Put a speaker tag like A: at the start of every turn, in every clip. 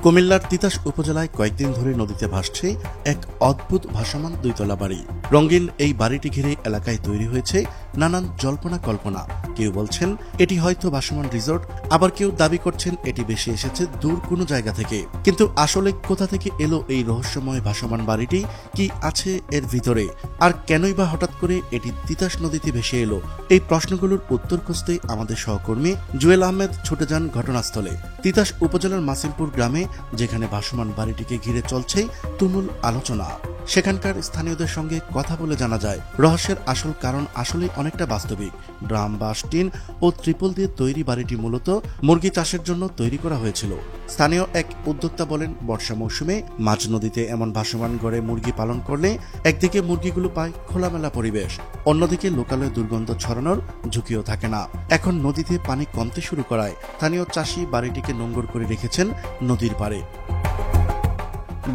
A: কুমিল্লার তিতাস উপজেলায় কয়েকদিন ধরে নদীতে ভাসছে এক অদ্ভুত ভাসমান দুইতলা বাড়ি। রঙিন এই বাড়িটি ঘিরে এলাকায় তৈরি হয়েছে নানান জল্পনা কল্পনা। কেউ বলছেন এটি হয়তো ভাসমান রিসোর্ট, আবার কেউ দাবি করছেন এটি ভেসে এসেছে দূর কোনো জায়গা থেকে। কিন্তু আসলে কোথা থেকে এলো এই রহস্যময় ভাসমান বাড়িটি, কি আছে এর ভিতরে, আর কেনই বা হঠাৎ করে এটি তিতাস নদীতে ভেসে এলো? এই প্রশ্নগুলোর উত্তর খুঁজতে আমাদের সহকর্মী জুয়েল আহমেদ ছুটে যান ঘটনাস্থলে, তিতাস উপজেলার মাসিমপুর গ্রামে, যেখানে ভাসমান বাড়িটিকে ঘিরে চলছে তুমুল আলোচনা। সেখানকার স্থানীয়দের সঙ্গে কথা বলে জানা যায়, রহস্যের আসল কারণ আসলে অনেকটা বাস্তবিক। ড্রাম, বাঁশ, টিন ও ত্রিপল দিয়ে তৈরি বাড়িটি মূলত মুরগি চাষের জন্য তৈরি করা হয়েছিল। স্থানীয় এক উদ্যোক্তা বলেন, বর্ষা মৌসুমে মাঝ নদীতে এমন ভাসমান গড়ে মুরগি পালন করলে একদিকে মুরগিগুলো পায় খোলামেলা পরিবেশ, অন্যদিকে লোকালয়ে দুর্গন্ধ ছড়ানোর ঝুঁকিও থাকে না। এখন নদীতে পানি কমতে শুরু করায় স্থানীয় চাষি বাড়িটিকে নোঙর করে রেখেছেন নদীর পাড়ে।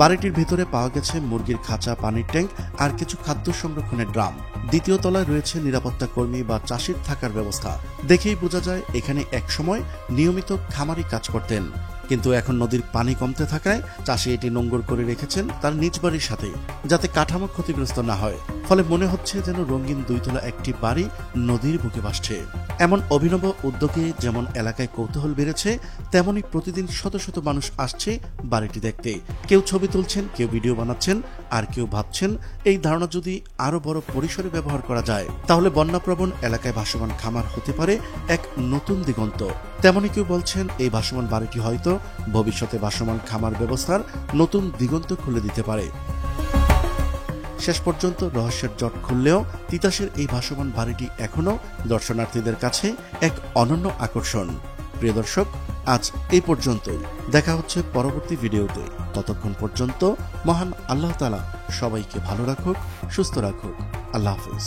A: বাড়িটির ভেতরে পাওয়া গেছে মুরগির খাঁচা, পানির ট্যাঙ্ক আর কিছু খাদ্য সংরক্ষণের ড্রাম। দ্বিতীয় তলায় রয়েছে নিরাপত্তা কর্মী বা চাষির থাকার ব্যবস্থা। দেখেই বোঝা যায় এখানে একসময় নিয়মিত খামারি কাজ করতেন। কিন্তু এখন নদীর পানি কমতে থাকায় চাষি এটি নোঙর করে রেখেছেন তার নিজ বাড়ির সাথে, যাতে কাঠামো ক্ষতিগ্রস্ত না হয়। ফলে মনে হচ্ছে যেন রঙিন দুইতলা একটি বাড়ি নদীর বুকে ভাসছে। এমন অভিনব উদ্যোগে যেমন এলাকায় কৌতূহল বেড়েছে, তেমনি প্রতিদিন শত শত মানুষ আসছে বাড়িটি দেখতে। কেউ ছবি তুলছেন, কেউ ভিডিও বানাচ্ছেন, আর কেউ ভাবছেন এই ধারণা যদি আরো বড় পরিসরে ব্যবহার করা যায়, তাহলে বন্যাপ্রবণ এলাকায় ভাসমান খামার হতে পারে এক নতুন দিগন্ত। তেমনি কেউ বলছেন এই ভাসমান বাড়িটি হয়তো ভবিষ্যতে ভাসমান খামার ব্যবস্থার নতুন দিগন্ত খুলে দিতে পারে। শেষ পর্যন্ত রহস্যের জট খুললেও তিতাসের এই ভাসমান বাড়িটি এখনো দর্শনার্থীদের কাছে এক অনন্য আকর্ষণ। প্রিয় দর্শক, আজ এই পর্যন্তই। দেখা হচ্ছে পরবর্তী ভিডিওতে। ততক্ষণ পর্যন্ত মহান আল্লাহ তাআলা সবাইকে ভালো রাখুক, সুস্থ রাখুক। আল্লাহ হাফেজ।